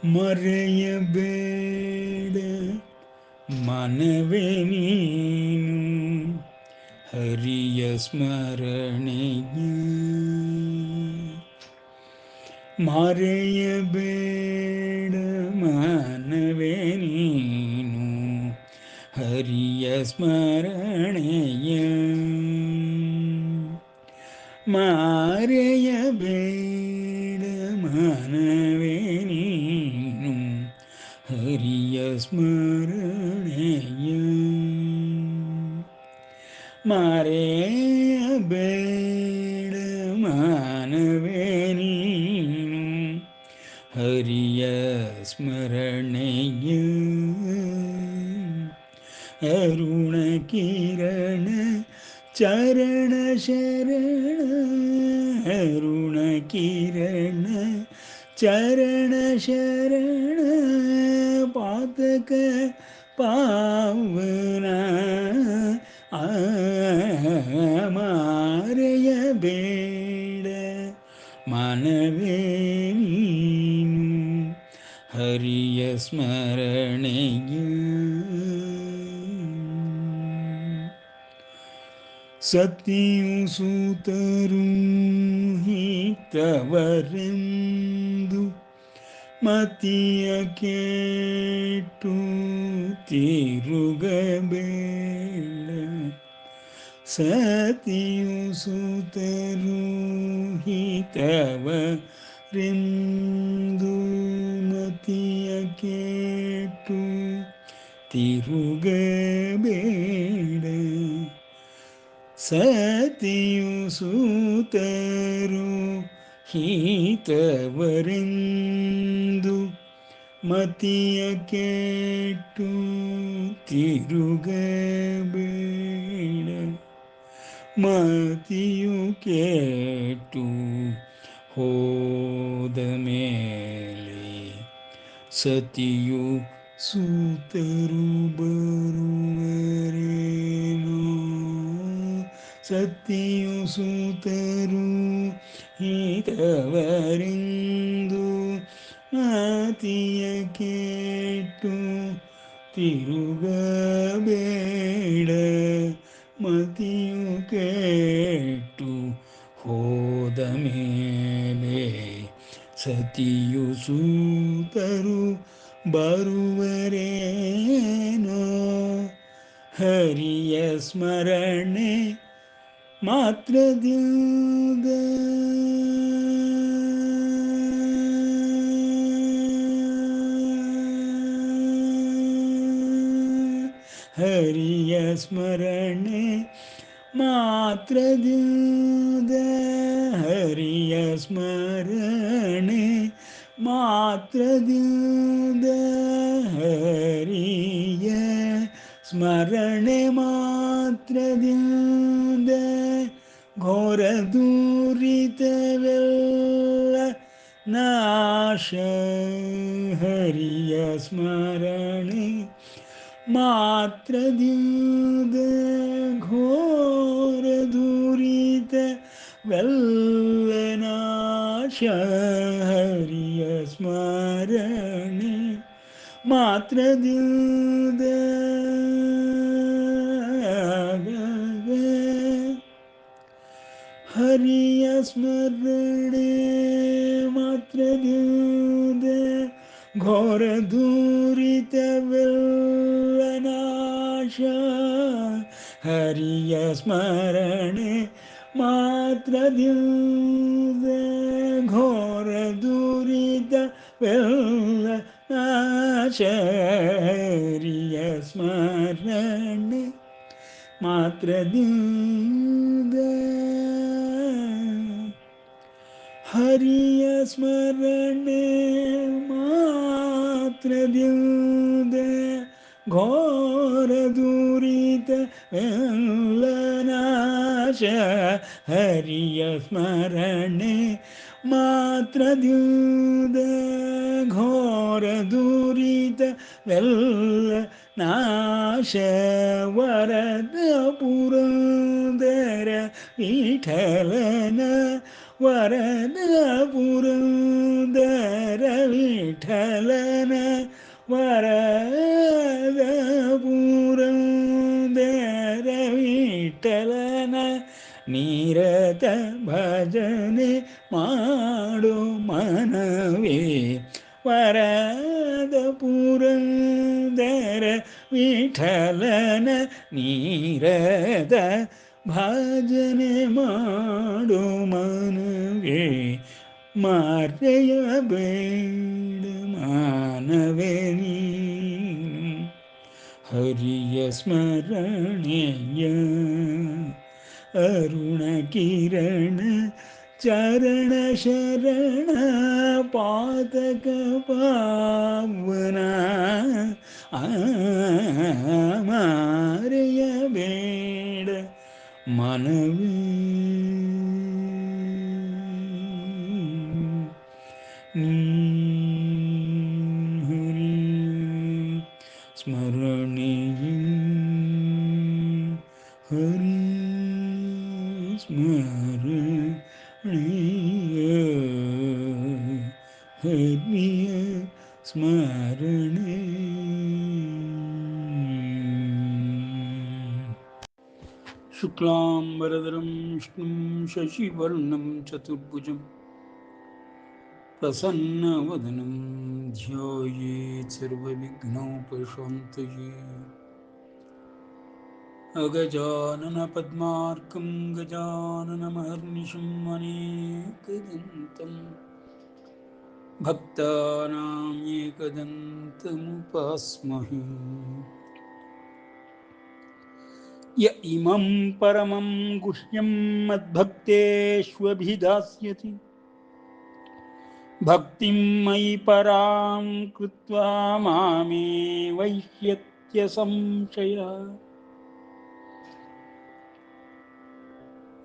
ಮರೆಯಬೇಡ ಮನವೇ ನೀನು ಹರಿಯ ಸ್ಮರಣೆಯ. ಮರೆಯಬೇಡ ಮನವೇ ನೀನು ಹರಿಯ ಸ್ಮರಣೆಯ. ಮರೆಯಬೇಡ ಮನವೇ ನೀನು ಹರಿಯ ಸ್ಮರಣೆಯ. ಮರೆಯಬೇಡ ಮನವೇ ನೀನು ಹರಿಯ ಸ್ಮರಣೆಯ. ಅರುಣ ಕಿರಣ ಚರಣ ಶರಣ ಅರುಣ ಕಿರಣ ಚರಣ ಶರಣ ಪಾತಕ ಪಾವನ. ಮರೆಯಬೇಡ ಮನವೇ ನೀನು ಹರಿಯ ಸ್ಮರಣೆಯ. ಸತಿಯು ಸೂತರು ಹಿತವರೆಂದು ಮತಿಯ ಕೇಟು ತಿರುಗಬೇಡ. ಸತಿಯು ಸೂತರು ಹಿತವರೆಂದು ಮತಿಯ ಕೇಟು ತಿರುಗಬೇಡ. ಸತಿಯು ಸೂತರು ಹಿತವರೆಂದು ಮತಿಯ ಕೇಟು ತಿರುಗಬೇಡ. ಮತಿಯು ಕೇಟು ಹೋದ ಮೇಲೆ ಸತಿಯು ಸೂತರು ಬರುವರೇನೋ. ಸತಿಯು ಸೂತರು ಹಿತವರೆಂದು ಮತಿಯ ಕೇಟು ತಿರುಗಬೇಡ. ಮತಿಯು ಕೇಟು ಹೋದ ಮೇಲೆ ಸತಿಯು ಸೂತರು ಬರುವರೇನೋ. ಹರಿಯ ಸ್ಮರಣೆ ಮಾತ್ರದಿಂದ ಹರಿಯ ಸ್ಮರಣೆ ಮಾತ್ರದಿಂದ ಹರಿಯ ಸ್ಮರಣೆ ಮಾತ್ರದಿಂದ ಹರಿಯ ಸ್ಮರಣೆ ಮಾತ್ರದಿಂದ ಘೋರ ದೂರಿತವೆಲ್ಲ ನಾಶ. ಹರಿಯ ಸ್ಮರಣೆ ಮಾತ್ರದಿಂದ ಘೋರ ದೂರಿತವೆಲ್ಲ ನಾಶ. ಹರಿಯ ಸ್ಮರಣೆ ಮಾತ್ರದಿಂದ ಹರಿಯ ಸ್ಮರಣೆ ಮಾತ್ರದಿಂದ ಘೋರ ದೂರಿತವೆಲ್ಲ ನಾಶ. ಹರಿಯ ಸ್ಮರಣೆ ಮಾತ್ರದಿಂದ ಘೋರ ದೂರಿತವೆಲ್ಲ ನಾಶ. ಹರಿಯ ಸ್ಮರಣೆ ಮಾತ್ರದಿಂದ ಹರಿಯ ಸ್ಮರಣೆ ಮಾತ್ರದಿಂದ ಘೋರ ದೂರಿತವೆಲ್ಲ ನಾಶ. ಹರಿಯ ಸ್ಮರಣೆ ಮಾತ್ರದಿಂದ ಘೋರ ದೂರಿತವೆಲ್ಲ ನಾಶ ವರದ ಪುರಂದರ ವಿಠಲನ ವರದ ಪುರಂದರ ವಿಠಲನ ವರದ ಪುರಂದರ ವಿಠಲನ ನಿರತ ಭಜನೆ ಮಾಡು ಮನವೇ ವರದ ಪುರಂದರ ವಿಠಲನ ನೀರದ ಭಜನೆ ಮಾಡು ಮನವೇ ಮರೆಯಬೇಡ ಮಾನವೇ ನೀನು ಹರಿಯ ಸ್ಮರಣೆಯ ಅರುಣ ಕಿರಣ ಚರಣ ಶರಣ ಪಾತಕ ಪಾವನ ಮರೆಯಬೇಡ ಮನವೇ ಹರಿ ಸ್ಮರಣೆಯ ಹರಿ ಸ್ಮರಣೆಯ ಹರಿಯ ಸ್ಮರಣೆ. ಶುಕ್ಲಾಂಬರಧರಂ ವಿಷ್ಣುಂ ಶಶಿವರ್ಣಂ ಚತುರ್ಭುಜಂ ಪ್ರಸನ್ನವದನಂ ಧ್ಯಾಯೇತ್ ಸರ್ವವಿಘ್ನೋಪಶಾಂತಯೇ. ಅಗಜಾನನ ಪದ್ಮಾರ್ಕಂ ಗಜಾನನಮಹರ್ನಿಶಂ ಅನೇಕದಂತಂ ಭಕ್ತಾನಾಂ ಏಕದಂತಮುಪಾಸ್ಮಹೇ. ಯ ಇಮಂ ಪರಮಂ ಗುಹ್ಯಂ ಮದ್ಭಕ್ತೇಷ್ವಭಿಧಾಸ್ಯತಿ ಭಕ್ತಿಂ ಮಯಿ ಪರಾಂ ಕೃತ್ವಾ ಮಾಮೇ ವೈಹ್ಯತ್ಯ ಸಂಶಯ.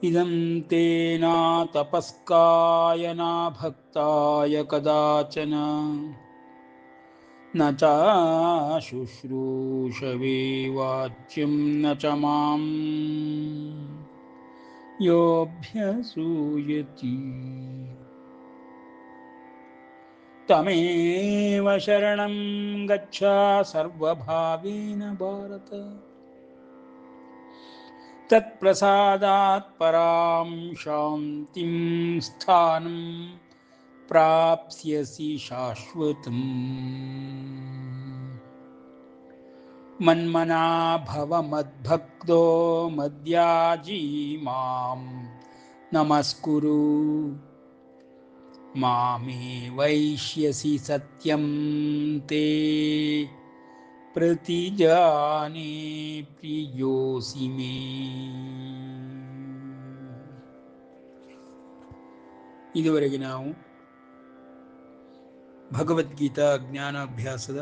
ಇದಂ ತೇನ ತಪಸ್ಕಾಯ ನ ಭಕ್ತಾಯ ಕದಾಚನ ನ ಚ ಶುಶ್ರೂಷವೇ ವಾಚ್ಯಂ ನ ಚ ಮಾಂ ಯೋऽಭ್ಯಸೂಯತಿ. ತಮೇವ ಶರಣಂ ಗಚ್ಚ ಸರ್ವಭಾವೇನ ಭಾರತ ತತ್ಪ್ರಸಾದಾತ್ ಪರಾಂ ಶಾಂತಿಂ ಸ್ಥಾನಂ ಪ್ರಾಪ್ಸ್ಯಸಿ ಶಾಶ್ವತಂ. ಮನ್ಮನಾ ಭವ ಮದ್ಭಕ್ತೋ ಮದ್ಯಾಜೀ ಮಾಂ ನಮಸ್ಕುರು ಮಾಮೇ ವೈಷ್ಯಸಿ ಸತ್ಯಂ ತೇ ಪ್ರತಿಜಾನೇ ಪ್ರಿಯೋಸಿ ಮೇ. ಇದುವರೆಗೆ ನಾವು ಭಗವದ್ಗೀತಾ ಜ್ಞಾನಾಭ್ಯಾಸದ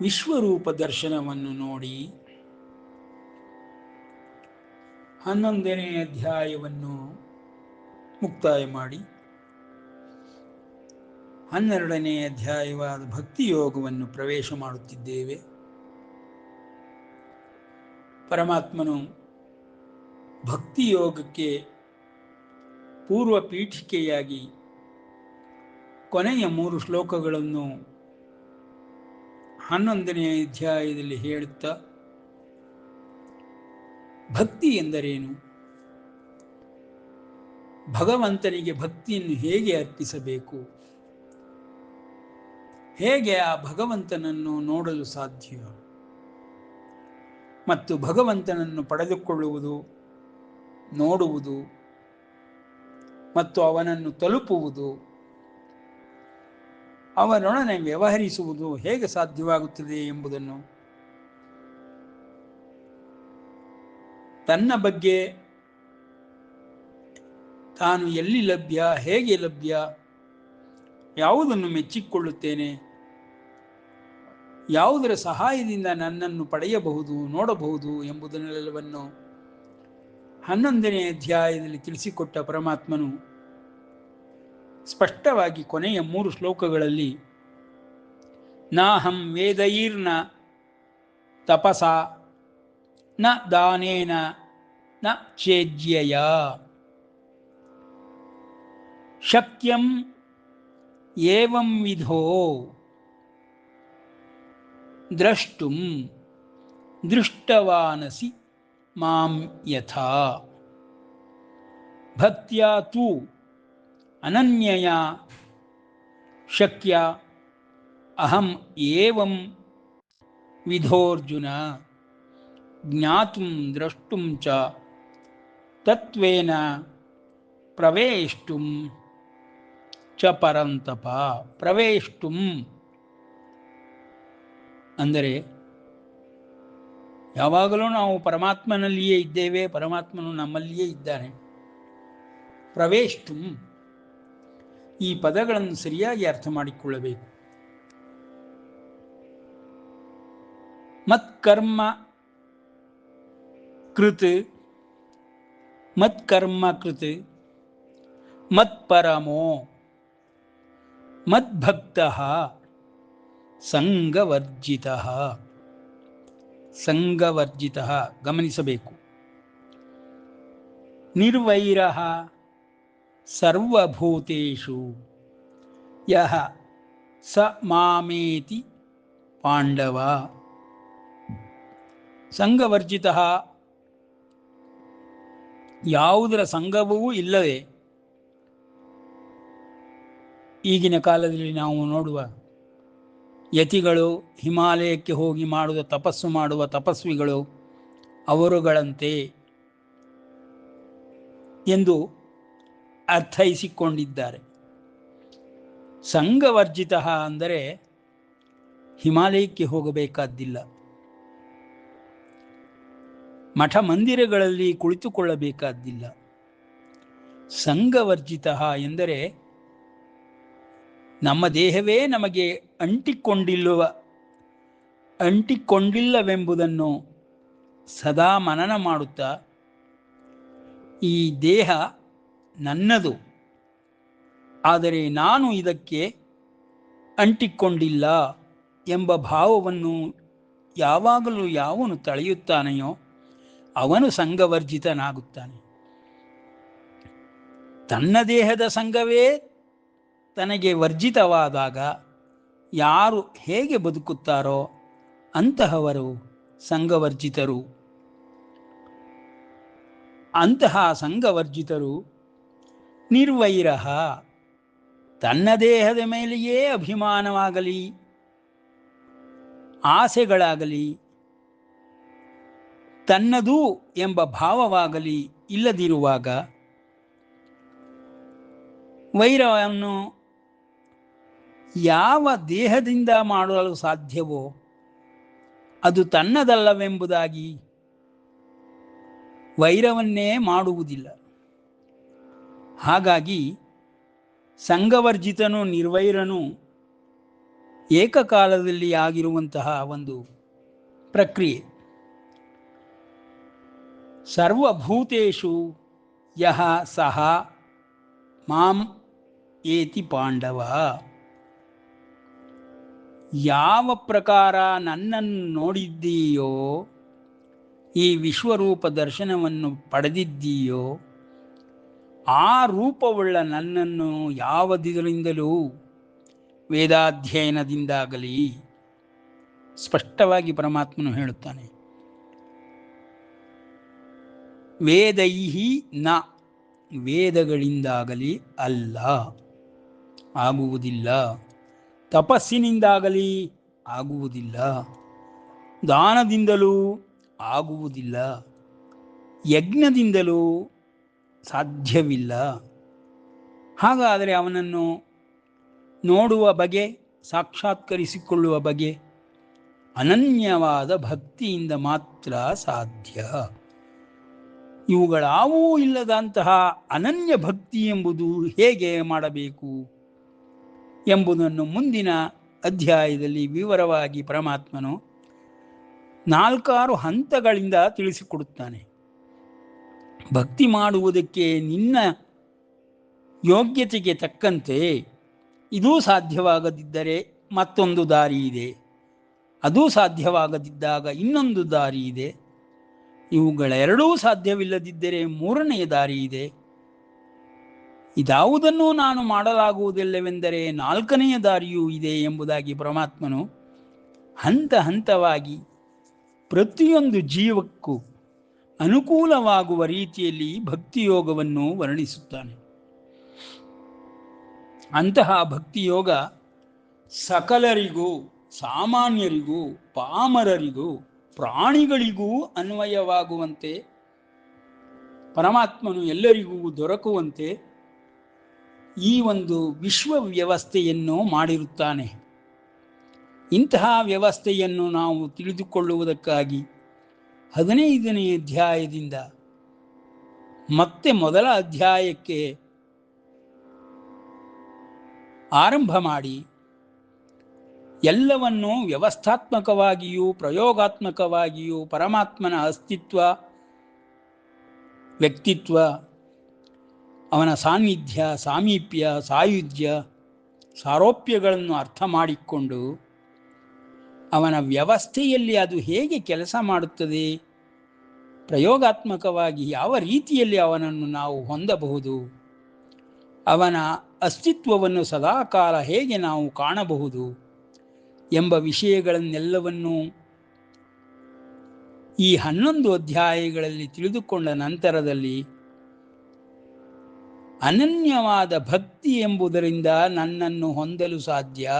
ವಿಶ್ವರೂಪ ದರ್ಶನವನ್ನು ನೋಡಿ 11ನೇ ಅಧ್ಯಾಯವನ್ನು ಮುಕ್ತಾಯ ಮಾಡಿ 12ನೇ ಅಧ್ಯಾಯವಾದ ಭಕ್ತಿಯೋಗವನ್ನು ಪ್ರವೇಶ ಮಾಡುತ್ತಿದ್ದೇವೆ. ಪರಮಾತ್ಮನು ಭಕ್ತಿಯೋಗಕ್ಕೆ ಪೂರ್ವ ಪೀಠಿಕೆಯಾಗಿ ಕೊನೆಯ 3 ಶ್ಲೋಕಗಳನ್ನು 11ನೇ ಅಧ್ಯಾಯದಲ್ಲಿ ಹೇಳುತ್ತಾ ಭಕ್ತಿ ಎಂದರೇನು, ಭಗವಂತನಿಗೆ ಭಕ್ತಿಯನ್ನು ಹೇಗೆ ಅರ್ಪಿಸಬೇಕು, ಹೇಗೆ ಆ ಭಗವಂತನನ್ನು ನೋಡಲು ಸಾಧ್ಯ ಮತ್ತು ಭಗವಂತನನ್ನು ಪಡೆದುಕೊಳ್ಳುವುದು, ನೋಡುವುದು ಮತ್ತು ಅವನನ್ನು ತಲುಪುವುದು, ಅವನೊಡನೆ ವ್ಯವಹರಿಸುವುದು ಹೇಗೆ ಸಾಧ್ಯವಾಗುತ್ತದೆ ಎಂಬುದನ್ನು, ತನ್ನ ಬಗ್ಗೆ ತಾನು ಎಲ್ಲಿ ಲಭ್ಯ, ಹೇಗೆ ಲಭ್ಯ, ಯಾವುದನ್ನು ಮೆಚ್ಚಿಕೊಳ್ಳುತ್ತೇನೆ, ಯಾವುದರ ಸಹಾಯದಿಂದ ನನ್ನನ್ನು ಪಡೆಯಬಹುದು, ನೋಡಬಹುದು ಎಂಬುದನ್ನೆಲ್ಲವನ್ನು 11ನೇ ಅಧ್ಯಾಯದಲ್ಲಿ ತಿಳಿಸಿಕೊಟ್ಟ ಪರಮಾತ್ಮನು ಸ್ಪಷ್ಟವಾಗಿ ಕೊನೆಯ 3 ಶ್ಲೋಕಗಳಲ್ಲಿ ನಾಹಂ ವೇದೈರ್ನ ತಪಸಾ ನ ದಾನೇನ ನ ಚೇಜ್ಯಯ ಶಕ್ಯಂ ಏವಂ ವಿಧೋ ದ್ರಷ್ಟುಂ ದೃಷ್ಟವಾನಸಿ ಮಾಂ ಯಥಾ ಭಕ್ತ್ಯಾ ತು ಅನನ್ಯಯಾ ಶಕ್ಯ ಅಹಂ ಏವಂ ವಿಧೋರ್ಜುನ ಜ್ಞಾತುಂ ದ್ರಷ್ಟುಂ ಚ ತತ್ವೇನ ಪ್ರವೇಷ್ಟುಂ ಚ ಪರಂತಪ. ಪ್ರವೇಷ್ಟುಂ ಅಂದರೆ ಯಾವಾಗಲೂ ನಾವು ಪರಮಾತ್ಮನಲ್ಲಿಯೇ ಇದ್ದೇವೆ, ಪರಮಾತ್ಮನು ನಮ್ಮಲ್ಲಿಯೇ ಇದ್ದಾನೆ. ಪ್ರವೇಷ್ಟುಂ ಈ ಪದಗಳನ್ನು ಸರಿಯಾಗಿ ಅರ್ಥ ಮಾಡಿಕೊಳ್ಳಬೇಕು. ಮತ್ಕರ್ಮ ಕೃತ್ ಮತ್ಕರ್ಮ ಕೃತ್ ಮತ್ಪರಮೋ ಮದ್ಭಕ್ತಃ ಸಂಗವರ್ಜಿತಃ. ಸಂಗವರ್ಜಿತಃ ಗಮನಿಸಬೇಕು. ನಿರ್ವೈರಃ ಸರ್ವಭೂತೇಷು ಯಃ ಸ ಮಾಮೇತಿ ಪಾಂಡವ. ಸಂಗವರ್ಜಿತಃ ಯಾವುದರ ಸಂಗವೂ ಇಲ್ಲದೆ ಈಗಿನ ಕಾಲದಲ್ಲಿ ನಾವು ನೋಡುವ ಯತಿಗಳು, ಹಿಮಾಲಯಕ್ಕೆ ಹೋಗಿ ತಪಸ್ಸು ಮಾಡುವ ತಪಸ್ವಿಗಳು ಅವರುಗಳಂತೆ ಎಂದು ಅರ್ಥೈಸಿಕೊಂಡಿದ್ದಾರೆ. ಸಂಗವರ್ಜಿತ ಅಂದರೆ ಹಿಮಾಲಯಕ್ಕೆ ಹೋಗಬೇಕಾದ್ದಿಲ್ಲ, ಮಠ ಮಂದಿರಗಳಲ್ಲಿ ಕುಳಿತುಕೊಳ್ಳಬೇಕಾದ್ದಿಲ್ಲ. ಸಂಗವರ್ಜಿತ ಎಂದರೆ ನಮ್ಮ ದೇಹವೇ ನಮಗೆ ಅಂಟಿಕೊಂಡಿಲ್ಲವೆಂಬುದನ್ನು ಸದಾ ಮನನ ಮಾಡುತ್ತಾ, ಈ ದೇಹ ನನ್ನದು, ಆದರೆ ನಾನು ಇದಕ್ಕೆ ಅಂಟಿಕೊಂಡಿಲ್ಲ ಎಂಬ ಭಾವವನ್ನು ಯಾವಾಗಲೂ ಯಾವನು ತಳೆಯುತ್ತಾನೆಯೋ ಅವನು ಸಂಗವರ್ಜಿತನಾಗುತ್ತಾನೆ. ತನ್ನ ದೇಹದ ಸಂಘವೇ ತನಗೆ ವರ್ಜಿತವಾದಾಗ ಯಾರು ಹೇಗೆ ಬದುಕುತ್ತಾರೋ ಅಂತಹವರು ಸಂಗವರ್ಜಿತರು. ಅಂತಹ ಸಂಗವರ್ಜಿತರು ನಿರ್ವೈರಃ, ತನ್ನ ದೇಹದ ಮೇಲೆಯೇ ಅಭಿಮಾನವಾಗಲಿ ಆಸೆಗಳಾಗಲಿ ತನ್ನದು ಎಂಬ ಭಾವವಾಗಲಿ ಇಲ್ಲದಿರುವಾಗ ವೈರವನ್ನು ಯಾವ ದೇಹದಿಂದ ಮಾಡಲು ಸಾಧ್ಯವೋ ಅದು ತನ್ನದಲ್ಲವೆಂಬುದಾಗಿ ವೈರವನ್ನೇ ಮಾಡುವುದಿಲ್ಲ. ಹಾಗಾಗಿ ಸಂಗವರ್ಜಿತನು ನಿರ್ವೈರನು ಏಕಕಾಲದಲ್ಲಿ ಆಗಿರುವಂತಹ ಒಂದು ಪ್ರಕ್ರಿಯೆ. ಸರ್ವಭೂತೇಷು ಯಹ ಸಹ ಮಾಂ ಏತಿ ಪಾಂಡವ. ಯಾವ ಪ್ರಕಾರ ನನ್ನನ್ನು ನೋಡಿದ್ದೀಯೋ, ಈ ವಿಶ್ವರೂಪ ದರ್ಶನವನ್ನು ಪಡೆದಿದ್ದೀಯೋ, ಆ ರೂಪವುಳ್ಳ ನನ್ನನ್ನು ಯಾವುದರಿಂದಲೂ ವೇದಾಧ್ಯಯನದಿಂದಾಗಲಿ, ಸ್ಪಷ್ಟವಾಗಿ ಪರಮಾತ್ಮನು ಹೇಳುತ್ತಾನೆ, ವೇದೈಹಿ ನ, ವೇದಗಳಿಂದಾಗಲಿ ಅಲ್ಲ, ಆಗುವುದಿಲ್ಲ. ತಪಸ್ಸಿನಿಂದಾಗಲಿ ಆಗುವುದಿಲ್ಲ, ದಾನದಿಂದಲೂ ಆಗುವುದಿಲ್ಲ, ಯಜ್ಞದಿಂದಲೂ ಸಾಧ್ಯವಿಲ್ಲ. ಹಾಗಾದರೆ ಅವನನ್ನು ನೋಡುವ ಬಗೆ, ಸಾಕ್ಷಾತ್ಕರಿಸಿಕೊಳ್ಳುವ ಬಗೆ ಅನನ್ಯವಾದ ಭಕ್ತಿಯಿಂದ ಮಾತ್ರ ಸಾಧ್ಯ. ಇವುಗಳಾವೂ ಇಲ್ಲದಂತಹ ಅನನ್ಯ ಭಕ್ತಿ ಎಂಬುದು ಹೇಗೆ ಮಾಡಬೇಕು ಎಂಬುದನ್ನು ಮುಂದಿನ ಅಧ್ಯಾಯದಲ್ಲಿ ವಿವರವಾಗಿ ಪರಮಾತ್ಮನು 4 ಹಂತಗಳಿಂದ ತಿಳಿಸಿಕೊಡುತ್ತಾನೆ. ಭಕ್ತಿ ಮಾಡುವುದಕ್ಕೆ ನಿನ್ನ ಯೋಗ್ಯತೆಗೆ ತಕ್ಕಂತೆ ಇದೂ ಸಾಧ್ಯವಾಗದಿದ್ದರೆ ಮತ್ತೊಂದು ದಾರಿ ಇದೆ, ಅದೂ ಸಾಧ್ಯವಾಗದಿದ್ದಾಗ ಇನ್ನೊಂದು ದಾರಿ ಇದೆ, ಇವುಗಳೆರಡೂ ಸಾಧ್ಯವಿಲ್ಲದಿದ್ದರೆ ಮೂರನೆಯ ದಾರಿ ಇದೆ. ಇದಾವುದನ್ನೂ ನಾನು ಮಾಡಲಾಗುವುದಿಲ್ಲವೆಂದರೆ ನಾಲ್ಕನೆಯ ದಾರಿಯೂ ಇದೆ ಎಂಬುದಾಗಿ ಪರಮಾತ್ಮನು ಹಂತ ಹಂತವಾಗಿ ಪ್ರತಿಯೊಂದು ಜೀವಕ್ಕೂ ಅನುಕೂಲವಾಗುವ ರೀತಿಯಲ್ಲಿ ಭಕ್ತಿಯೋಗವನ್ನು ವರ್ಣಿಸುತ್ತಾನೆ. ಅಂತಹ ಭಕ್ತಿಯೋಗ ಸಕಲರಿಗೂ, ಸಾಮಾನ್ಯರಿಗೂ, ಪಾಮರರಿಗೂ, ಪ್ರಾಣಿಗಳಿಗೂ ಅನ್ವಯವಾಗುವಂತೆ, ಪರಮಾತ್ಮನು ಎಲ್ಲರಿಗೂ ದೊರಕುವಂತೆ ಈ ಒಂದು ವಿಶ್ವ ವ್ಯವಸ್ಥೆಯನ್ನು ಮಾಡಿರುತ್ತಾನೆ. ಇಂತಹ ವ್ಯವಸ್ಥೆಯನ್ನು ನಾವು ತಿಳಿದುಕೊಳ್ಳುವುದಕ್ಕಾಗಿ 15ನೇ ಅಧ್ಯಾಯದಿಂದ ಮತ್ತೆ ಮೊದಲ ಅಧ್ಯಾಯಕ್ಕೆ ಆರಂಭ ಮಾಡಿ ಎಲ್ಲವನ್ನೂ ವ್ಯವಸ್ಥಾತ್ಮಕವಾಗಿಯೂ ಪ್ರಯೋಗಾತ್ಮಕವಾಗಿಯೂ ಪರಮಾತ್ಮನ ಅಸ್ತಿತ್ವ, ವ್ಯಕ್ತಿತ್ವ, ಅವನ ಸಾನ್ನಿಧ್ಯ, ಸಾಮೀಪ್ಯ, ಸಾಯುಜ್ಯ, ಸಾರೋಪ್ಯಗಳನ್ನು ಅರ್ಥ ಮಾಡಿಕೊಂಡು ಅವನ ವ್ಯವಸ್ಥೆಯಲ್ಲಿ ಅದು ಹೇಗೆ ಕೆಲಸ ಮಾಡುತ್ತದೆ, ಪ್ರಯೋಗಾತ್ಮಕವಾಗಿ ಯಾವ ರೀತಿಯಲ್ಲಿ ಅವನನ್ನು ನಾವು ಹೊಂದಬಹುದು, ಅವನ ಅಸ್ತಿತ್ವವನ್ನು ಸದಾಕಾಲ ಹೇಗೆ ನಾವು ಕಾಣಬಹುದು ಎಂಬ ವಿಷಯಗಳನ್ನೆಲ್ಲವನ್ನೂ ಈ 11 ಅಧ್ಯಾಯಗಳಲ್ಲಿ ತಿಳಿದುಕೊಂಡ ನಂತರದಲ್ಲಿ ಅನನ್ಯವಾದ ಭಕ್ತಿ ಎಂಬುದರಿಂದ ನನ್ನನ್ನು ಹೊಂದಲು ಸಾಧ್ಯ,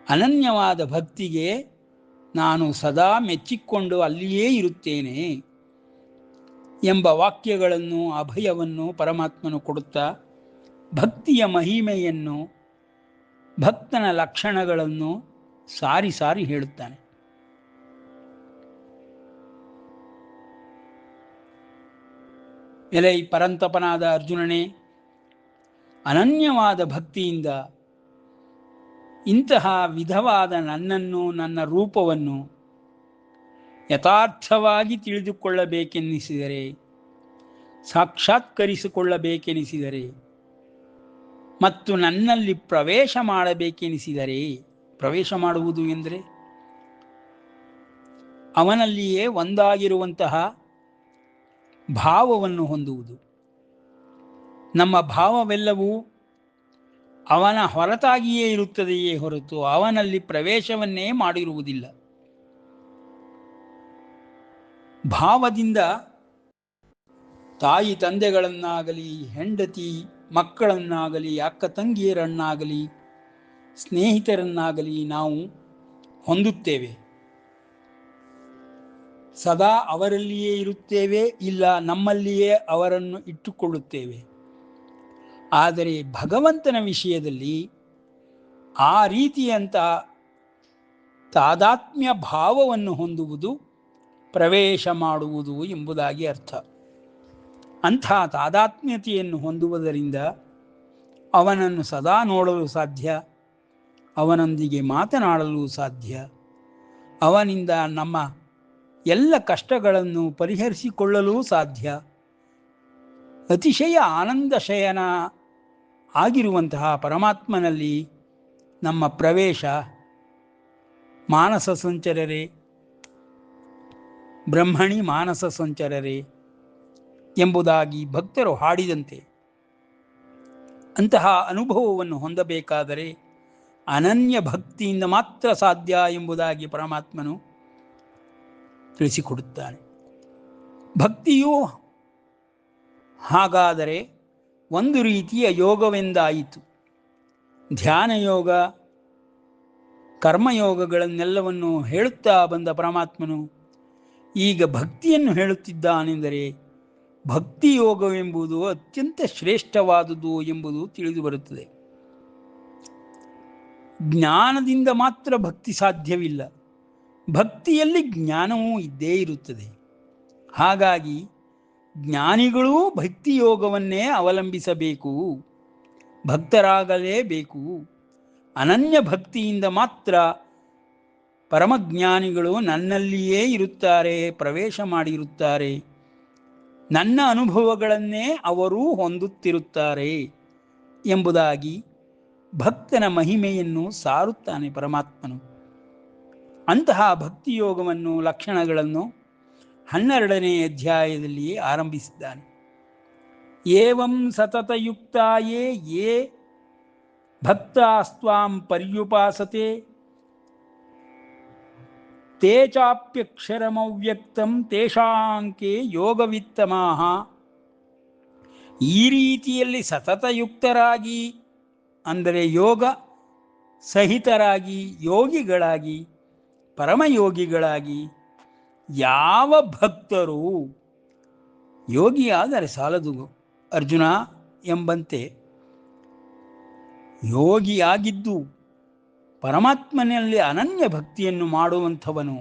ಅನನ್ಯವಾದ ಭಕ್ತಿಗೆ ನಾನು ಸದಾ ಮೆಚ್ಚಿಕೊಂಡು ಅಲ್ಲಿಯೇ ಇರುತ್ತೇನೆ ಎಂಬ ವಾಕ್ಯಗಳನ್ನು, ಅಭಯವನ್ನು ಪರಮಾತ್ಮನು ಕೊಡುತ್ತಾ ಭಕ್ತಿಯ ಮಹಿಮೆಯನ್ನು, ಭಕ್ತನ ಲಕ್ಷಣಗಳನ್ನು ಸಾರಿ ಸಾರಿ ಹೇಳುತ್ತಾನೆ. ಎಲೈ ಪರಂತಪನಾದ ಅರ್ಜುನನೇ, ಅನನ್ಯವಾದ ಭಕ್ತಿಯಿಂದ ಇಂತಹ ವಿಧವಾದ ನನ್ನನ್ನು, ನನ್ನ ರೂಪವನ್ನು ಯಥಾರ್ಥವಾಗಿ ತಿಳಿದುಕೊಳ್ಳಬೇಕೆನ್ನಿಸಿದರೆ, ಸಾಕ್ಷಾತ್ಕರಿಸಿಕೊಳ್ಳಬೇಕೆನಿಸಿದರೆ ಮತ್ತು ನನ್ನಲ್ಲಿ ಪ್ರವೇಶ ಮಾಡಬೇಕೆನಿಸಿದರೆ, ಪ್ರವೇಶ ಮಾಡುವುದು ಎಂದರೆ ಅವನಲ್ಲಿಯೇ ಒಂದಾಗಿರುವಂತಹ ಭಾವವನ್ನು ಹೊಂದುವುದು. ನಮ್ಮ ಭಾವವೆಲ್ಲವೂ ಅವನ ಹೊರತಾಗಿಯೇ ಇರುತ್ತದೆಯೇ ಹೊರತು ಅವನಲ್ಲಿ ಪ್ರವೇಶವನ್ನೇ ಮಾಡಿರುವುದಿಲ್ಲ. ಭಾವದಿಂದ ತಾಯಿ ತಂದೆಗಳನ್ನಾಗಲಿ, ಹೆಂಡತಿ ಮಕ್ಕಳನ್ನಾಗಲಿ, ಅಕ್ಕ ತಂಗಿಯರನ್ನಾಗಲಿ, ಸ್ನೇಹಿತರನ್ನಾಗಲಿ ನಾವು ಹೊಂದುತ್ತೇವೆ. ಸದಾ ಅವರಲ್ಲಿಯೇ ಇರುತ್ತೇವೆ, ಇಲ್ಲ ನಮ್ಮಲ್ಲಿಯೇ ಅವರನ್ನು ಇಟ್ಟುಕೊಳ್ಳುತ್ತೇವೆ. ಆದರೆ ಭಗವಂತನ ವಿಷಯದಲ್ಲಿ ಆ ರೀತಿಯಂಥ ತಾದಾತ್ಮ್ಯ ಭಾವವನ್ನು ಹೊಂದುವುದು ಪ್ರವೇಶ ಮಾಡುವುದು ಎಂಬುದಾಗಿ ಅರ್ಥ. ಅಂಥ ತಾದಾತ್ಮ್ಯತೆಯನ್ನು ಹೊಂದುವುದರಿಂದ ಅವನನ್ನು ಸದಾ ನೋಡಲು ಸಾಧ್ಯ, ಅವನೊಂದಿಗೆ ಮಾತನಾಡಲು ಸಾಧ್ಯ, ಅವನಿಂದ ನಮ್ಮ ಎಲ್ಲ ಕಷ್ಟಗಳನ್ನು ಪರಿಹರಿಸಿಕೊಳ್ಳಲೂ ಸಾಧ್ಯ. ಅತಿಶಯ ಆನಂದಶಯನ ಆಗಿರುವಂತಹ ಪರಮಾತ್ಮನಲ್ಲಿ ನಮ್ಮ ಪ್ರವೇಶ, ಮಾನಸ ಸಂಚರರೆ ಬ್ರಹ್ಮಣಿ ಮಾನಸ ಸಂಚರರೆ ಎಂಬುದಾಗಿ ಭಕ್ತರು ಹಾಡಿದಂತೆ ಅಂತಹ ಅನುಭವವನ್ನು ಹೊಂದಬೇಕಾದರೆ ಅನನ್ಯ ಭಕ್ತಿಯಿಂದ ಮಾತ್ರ ಸಾಧ್ಯ ಎಂಬುದಾಗಿ ಪರಮಾತ್ಮನು ತಿಳಿಸಿಕೊಡುತ್ತಾನೆ. ಭಕ್ತಿಯು ಹಾಗಾದರೆ ಒಂದು ರೀತಿಯ ಯೋಗವೆಂದಾಯಿತು. ಧ್ಯಾನ ಯೋಗ, ಕರ್ಮಯೋಗಗಳನ್ನೆಲ್ಲವನ್ನು ಹೇಳುತ್ತಾ ಬಂದ ಪರಮಾತ್ಮನು ಈಗ ಭಕ್ತಿಯನ್ನು ಹೇಳುತ್ತಿದ್ದಾನೆಂದರೆ ಭಕ್ತಿ ಯೋಗವೆಂಬುದು ಅತ್ಯಂತ ಶ್ರೇಷ್ಠವಾದುದು ಎಂಬುದು ತಿಳಿದು ಬರುತ್ತದೆ. ಜ್ಞಾನದಿಂದ ಮಾತ್ರ ಭಕ್ತಿ ಸಾಧ್ಯವಿಲ್ಲ, ಭಕ್ತಿಯಲ್ಲಿ ಜ್ಞಾನವೂ ಇದ್ದೇ ಇರುತ್ತದೆ. ಹಾಗಾಗಿ ಜ್ಞಾನಿಗಳೂ ಭಕ್ತಿಯೋಗವನ್ನೇ ಅವಲಂಬಿಸಬೇಕು, ಭಕ್ತರಾಗಲೇಬೇಕು. ಅನನ್ಯ ಭಕ್ತಿಯಿಂದ ಮಾತ್ರ ಪರಮಜ್ಞಾನಿಗಳು ನನ್ನಲ್ಲಿಯೇ ಇರುತ್ತಾರೆ, ಪ್ರವೇಶ ಮಾಡಿರುತ್ತಾರೆ, ನನ್ನ ಅನುಭವಗಳನ್ನೇ ಅವರೂ ಹೊಂದುತ್ತಿರುತ್ತಾರೆ ಎಂಬುದಾಗಿ ಭಕ್ತನ ಮಹಿಮೆಯನ್ನು ಸಾರುತ್ತಾನೆ ಪರಮಾತ್ಮನು. ಅಂತಹ ಭಕ್ತಿಯೋಗವನ್ನು, ಲಕ್ಷಣಗಳನ್ನು 12ನೇ ಅಧ್ಯಾಯದಲ್ಲಿ ಆರಂಭಿಸಿದ್ದಾನೆ. ಏವಂ ಸತತಯುಕ್ತಾಯೇ ಯೇ ಭಕ್ತಾಸ್ತ್ವಾಂ ಪರ್ಯುಪಾಸತೆ ತೇ ಚಾಪ್ಯಕ್ಷರಮವ್ಯಕ್ತಂ ತೇಷಾಂಕೆ ಯೋಗವಿತ್ತಮಾಹ. ಈ ರೀತಿಯಲ್ಲಿ ಸತತಯುಕ್ತರಾಗಿ, ಅಂದರೆ ಯೋಗ ಸಹಿತರಾಗಿ, ಯೋಗಿಗಳಾಗಿ, ಪರಮಯೋಗಿಗಳಾಗಿ ಯಾವ ಭಕ್ತರು, ಯೋಗಿಯಾದರೆ ಸಾಲದು ಅರ್ಜುನ ಎಂಬಂತೆ ಯೋಗಿಯಾಗಿದ್ದು ಪರಮಾತ್ಮನಲ್ಲಿ ಅನನ್ಯ ಭಕ್ತಿಯನ್ನು ಮಾಡುವಂಥವನು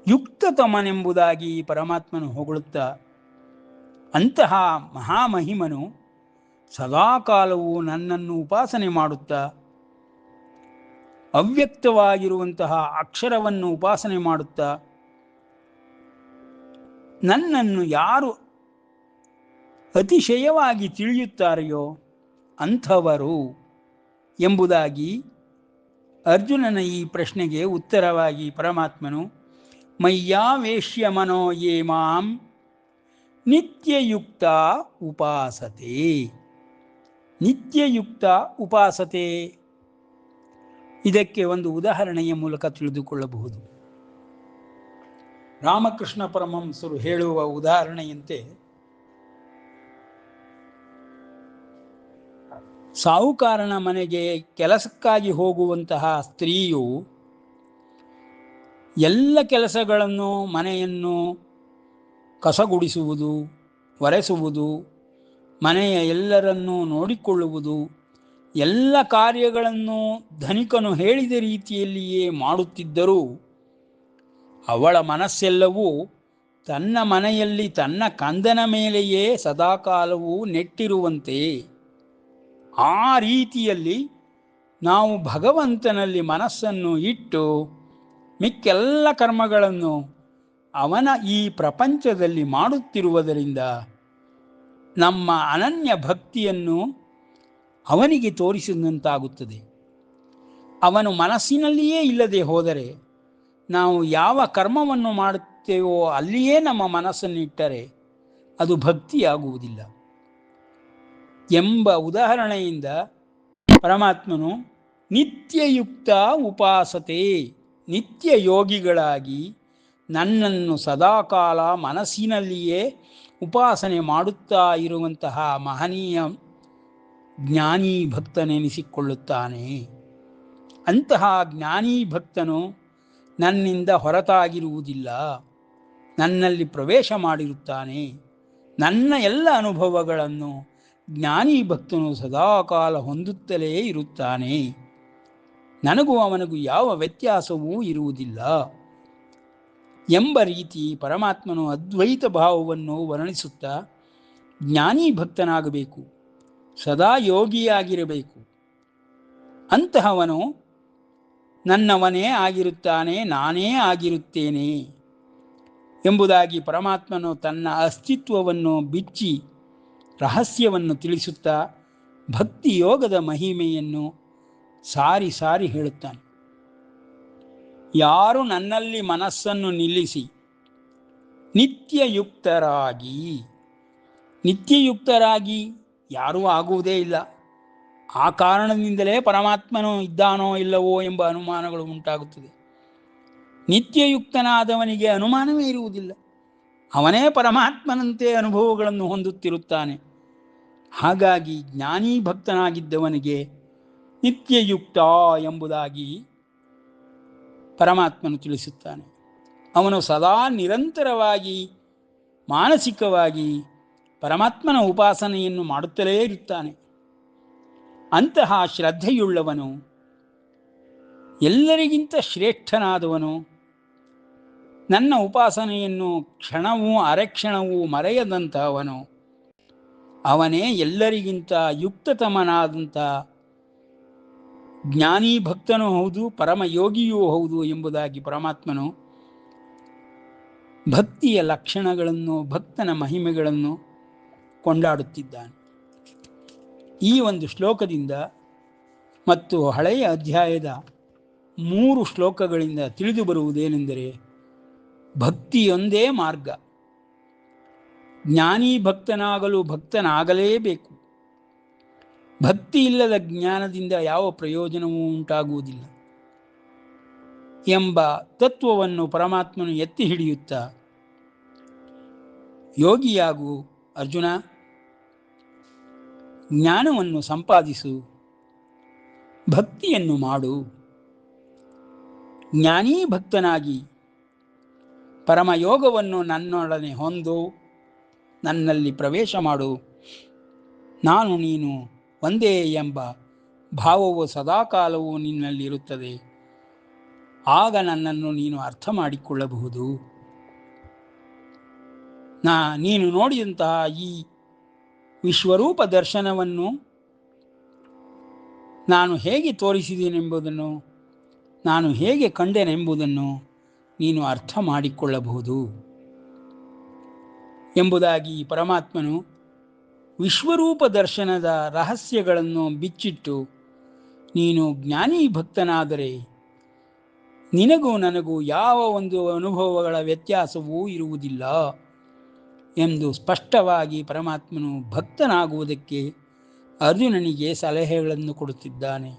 ಯುಕ್ತತಮನೆಂಬುದಾಗಿ ಪರಮಾತ್ಮನು ಹೊಗಳುತ್ತಾ, ಅಂತಹ ಮಹಾಮಹಿಮನು ಸದಾಕಾಲವೂ ನನ್ನನ್ನು ಉಪಾಸನೆ ಮಾಡುತ್ತಾ, ಅವ್ಯಕ್ತವಾಗಿರುವಂತಹ ಅಕ್ಷರವನ್ನು ಉಪಾಸನೆ ಮಾಡುತ್ತಾ, ನನ್ನನ್ನು ಯಾರು ಅತಿಶಯವಾಗಿ ತಿಳಿಯುತ್ತಾರೆಯೋ ಅಂಥವರು ಎಂಬುದಾಗಿ ಅರ್ಜುನನ ಈ ಪ್ರಶ್ನೆಗೆ ಉತ್ತರವಾಗಿ ಪರಮಾತ್ಮನು ಮಯ್ಯಾವೇಶ್ಯ ಮನೋ ಯೇ ಮಾಂ ನಿತ್ಯಯುಕ್ತ ಉಪಾಸತೆ. ನಿತ್ಯಯುಕ್ತ ಉಪಾಸತೆ, ಇದಕ್ಕೆ ಒಂದು ಉದಾಹರಣೆಯ ಮೂಲಕ ತಿಳಿದುಕೊಳ್ಳಬಹುದು. ರಾಮಕೃಷ್ಣ ಪರಮಹಂಸರು ಹೇಳುವ ಉದಾಹರಣೆಯಂತೆ, ಸಾಹುಕಾರನ ಮನೆಗೆ ಕೆಲಸಕ್ಕಾಗಿ ಹೋಗುವಂತಹ ಸ್ತ್ರೀಯು ಎಲ್ಲ ಕೆಲಸಗಳನ್ನು, ಮನೆಯನ್ನು ಕಸಗುಡಿಸುವುದು, ಒರೆಸುವುದು, ಮನೆಯ ಎಲ್ಲರನ್ನೂ ನೋಡಿಕೊಳ್ಳುವುದು, ಎಲ್ಲ ಕಾರ್ಯಗಳನ್ನು ಧನಿಕನು ಹೇಳಿದ ರೀತಿಯಲ್ಲಿಯೇ ಮಾಡುತ್ತಿದ್ದರೂ ಅವಳ ಮನಸ್ಸೆಲ್ಲವೂ ತನ್ನ ಮನೆಯಲ್ಲಿ ತನ್ನ ಕಂದನ ಮೇಲೆಯೇ ಸದಾಕಾಲವೂ ನೆಟ್ಟಿರುವಂತೆ, ಆ ರೀತಿಯಲ್ಲಿ ನಾವು ಭಗವಂತನಲ್ಲಿ ಮನಸ್ಸನ್ನು ಇಟ್ಟು ಮಿಕ್ಕೆಲ್ಲ ಕರ್ಮಗಳನ್ನು ಅವನ ಈ ಪ್ರಪಂಚದಲ್ಲಿ ಮಾಡುತ್ತಿರುವುದರಿಂದ ನಮ್ಮ ಅನನ್ಯ ಭಕ್ತಿಯನ್ನು ಅವನಿಗೆ ತೋರಿಸಿದಂತಾಗುತ್ತದೆ. ಅವನು ಮನಸ್ಸಿನಲ್ಲಿಯೇ ಇಲ್ಲದೆ ಹೋದರೆ ನಾವು ಯಾವ ಕರ್ಮವನ್ನು ಮಾಡುತ್ತೇವೋ ಅಲ್ಲಿಯೇ ನಮ್ಮ ಮನಸ್ಸನ್ನಿಟ್ಟರೆ ಅದು ಭಕ್ತಿಯಾಗುವುದಿಲ್ಲ ಎಂಬ ಉದಾಹರಣೆಯಿಂದ ಪರಮಾತ್ಮನು ನಿತ್ಯಯುಕ್ತ ಉಪಾಸತೆ, ನಿತ್ಯ ಯೋಗಿಗಳಾಗಿ ನನ್ನನ್ನು ಸದಾಕಾಲ ಮನಸ್ಸಿನಲ್ಲಿಯೇ ಉಪಾಸನೆ ಮಾಡುತ್ತಾ ಇರುವಂತಹ ಮಹನೀಯ ಜ್ಞಾನಿ ಭಕ್ತನೆನಿಸಿಕೊಳ್ಳುತ್ತಾನೆ. ಅಂತಹ ಜ್ಞಾನಿ ಭಕ್ತನು ನನ್ನಿಂದ ಹೊರತಾಗಿರುವುದಿಲ್ಲ, ನನ್ನಲ್ಲಿ ಪ್ರವೇಶ ಮಾಡಿರುತ್ತಾನೆ. ನನ್ನ ಎಲ್ಲ ಅನುಭವಗಳನ್ನು ಜ್ಞಾನಿ ಭಕ್ತನು ಸದಾಕಾಲ ಹೊಂದುತ್ತಲೇ ಇರುತ್ತಾನೆ. ನನಗೂ ಅವನಿಗೂ ಯಾವ ವ್ಯತ್ಯಾಸವೂ ಇರುವುದಿಲ್ಲ ಎಂಬ ರೀತಿ ಪರಮಾತ್ಮನು ಅದ್ವೈತ ಭಾವವನ್ನು ವರ್ಣಿಸುತ್ತಾ ಜ್ಞಾನಿ ಭಕ್ತನಾಗಬೇಕು, ಸದಾ ಯೋಗಿಯಾಗಿರಬೇಕು. ಅಂತಹವನು ನನ್ನವನೇ ಆಗಿರುತ್ತಾನೆ, ನಾನೇ ಆಗಿರುತ್ತೇನೆ ಎಂಬುದಾಗಿ ಪರಮಾತ್ಮನು ತನ್ನ ಅಸ್ತಿತ್ವವನ್ನು ಬಿಚ್ಚಿ ರಹಸ್ಯವನ್ನು ತಿಳಿಸುತ್ತಾ ಭಕ್ತಿ ಯೋಗದ ಮಹಿಮೆಯನ್ನು ಸಾರಿ ಸಾರಿ ಹೇಳುತ್ತಾನೆ. ಯಾರು ನನ್ನಲ್ಲಿ ಮನಸ್ಸನ್ನು ನಿಲ್ಲಿಸಿ ನಿತ್ಯಯುಕ್ತರಾಗಿ ಯಾರೂ ಆಗುವುದೇ ಇಲ್ಲ. ಆ ಕಾರಣದಿಂದಲೇ ಪರಮಾತ್ಮನು ಇದ್ದಾನೋ ಇಲ್ಲವೋ ಎಂಬ ಅನುಮಾನಗಳು ಉಂಟಾಗುತ್ತದೆ. ನಿತ್ಯಯುಕ್ತನಾದವನಿಗೆ ಅನುಮಾನವೇ ಇರುವುದಿಲ್ಲ, ಅವನೇ ಪರಮಾತ್ಮನಂತೆ ಅನುಭವಗಳನ್ನು ಹೊಂದುತ್ತಿರುತ್ತಾನೆ. ಹಾಗಾಗಿ ಜ್ಞಾನಿ ಭಕ್ತನಾಗಿದ್ದವನಿಗೆ ನಿತ್ಯಯುಕ್ತ ಎಂಬುದಾಗಿ ಪರಮಾತ್ಮನು ತಿಳಿಸುತ್ತಾನೆ. ಅವನು ಸದಾ ನಿರಂತರವಾಗಿ ಮಾನಸಿಕವಾಗಿ ಪರಮಾತ್ಮನ ಉಪಾಸನೆಯನ್ನು ಮಾಡುತ್ತಲೇ ಇರುತ್ತಾನೆ. ಅಂತಹ ಶ್ರದ್ಧೆಯುಳ್ಳವನು, ಎಲ್ಲರಿಗಿಂತ ಶ್ರೇಷ್ಠನಾದವನು, ನನ್ನ ಉಪಾಸನೆಯನ್ನು ಕ್ಷಣವೂ ಅರೆಕ್ಷಣವೂ ಮರೆಯದಂತಹವನು, ಅವನೇ ಎಲ್ಲರಿಗಿಂತ ಯುಕ್ತತಮನಾದಂಥ ಜ್ಞಾನಿ ಭಕ್ತನೂ ಹೌದು, ಪರಮಯೋಗಿಯೂ ಹೌದು ಎಂಬುದಾಗಿ ಪರಮಾತ್ಮನು ಭಕ್ತಿಯ ಲಕ್ಷಣಗಳನ್ನು, ಭಕ್ತನ ಮಹಿಮೆಗಳನ್ನು ಕೊಂಡಾಡುತ್ತಿದ್ದಾನೆ. ಈ ಒಂದು ಶ್ಲೋಕದಿಂದ ಮತ್ತು ಹಳೆಯ ಅಧ್ಯಾಯದ 3 ಶ್ಲೋಕಗಳಿಂದ ತಿಳಿದು ಬರುವುದೇನೆಂದರೆ, ಭಕ್ತಿಯೊಂದೇ ಮಾರ್ಗ. ಜ್ಞಾನಿ ಭಕ್ತನಾಗಲು ಭಕ್ತನಾಗಲೇಬೇಕು. ಭಕ್ತಿ ಇಲ್ಲದ ಜ್ಞಾನದಿಂದ ಯಾವ ಪ್ರಯೋಜನವೂ ಉಂಟಾಗುವುದಿಲ್ಲ ಎಂಬ ತತ್ವವನ್ನು ಪರಮಾತ್ಮನು ಎತ್ತಿ ಹಿಡಿಯುತ್ತಾ, ಯೋಗಿಯಾಗು ಅರ್ಜುನ, ಜ್ಞಾನವನ್ನು ಸಂಪಾದಿಸು, ಭಕ್ತಿಯನ್ನು ಮಾಡು, ಜ್ಞಾನೀ ಭಕ್ತನಾಗಿ ಪರಮಯೋಗವನ್ನು ನನ್ನೊಡನೆ ಹೊಂದು ನನ್ನಲ್ಲಿ ಪ್ರವೇಶ ಮಾಡು. ನಾನು ನೀನು ಒಂದೇ ಎಂಬ ಭಾವವು ಸದಾಕಾಲವೂ ನಿನ್ನಲ್ಲಿರುತ್ತದೆ. ಆಗ ನನ್ನನ್ನು ನೀನು ಅರ್ಥ ಮಾಡಿಕೊಳ್ಳಬಹುದು. ನೀನು ನೋಡಿದಂತಹ ಈ ವಿಶ್ವರೂಪ ದರ್ಶನವನ್ನು ನಾನು ಹೇಗೆ ತೋರಿಸಿದ್ದೇನೆಂಬುದನ್ನು, ನಾನು ಹೇಗೆ ಕಂಡೆನೆಂಬುದನ್ನು ನೀನು ಅರ್ಥ ಮಾಡಿಕೊಳ್ಳಬಹುದು ಎಂಬುದಾಗಿ ಪರಮಾತ್ಮನು ವಿಶ್ವರೂಪ ದರ್ಶನದ ರಹಸ್ಯಗಳನ್ನು ಬಿಚ್ಚಿಟ್ಟು, ನೀನು ಜ್ಞಾನಿ ಭಕ್ತನಾದರೆ ನಿನಗೂ ನನಗೂ ಯಾವ ಒಂದು ಅನುಭವಗಳ ವ್ಯತ್ಯಾಸವೂ ಇರುವುದಿಲ್ಲ ಎಂದು ಸ್ಪಷ್ಟವಾಗಿ ಪರಮಾತ್ಮನು ಭಕ್ತನಾಗುವುದಕ್ಕೆ ಅರ್ಜುನನಿಗೆ ಸಲಹೆಗಳನ್ನು ಕೊಡುತ್ತಿದ್ದಾನೆ,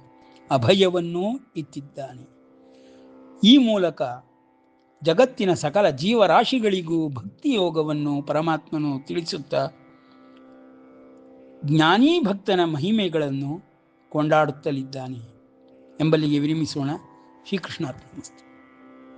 ಅಭಯವನ್ನೂ ಇತ್ತಿದ್ದಾನೆ. ಈ ಮೂಲಕ ಜಗತ್ತಿನ ಸಕಲ ಜೀವರಾಶಿಗಳಿಗೂ ಭಕ್ತಿಯೋಗವನ್ನು ಪರಮಾತ್ಮನು ತಿಳಿಸುತ್ತಾ ಜ್ಞಾನೀ ಭಕ್ತನ ಮಹಿಮೆಗಳನ್ನು ಕೊಂಡಾಡುತ್ತಲಿದ್ದಾನೆ ಎಂಬಲ್ಲಿಗೆ ವಿರಮಿಸೋಣ. ಶ್ರೀಕೃಷ್ಣಾರ್ಪಣಮಸ್ತು.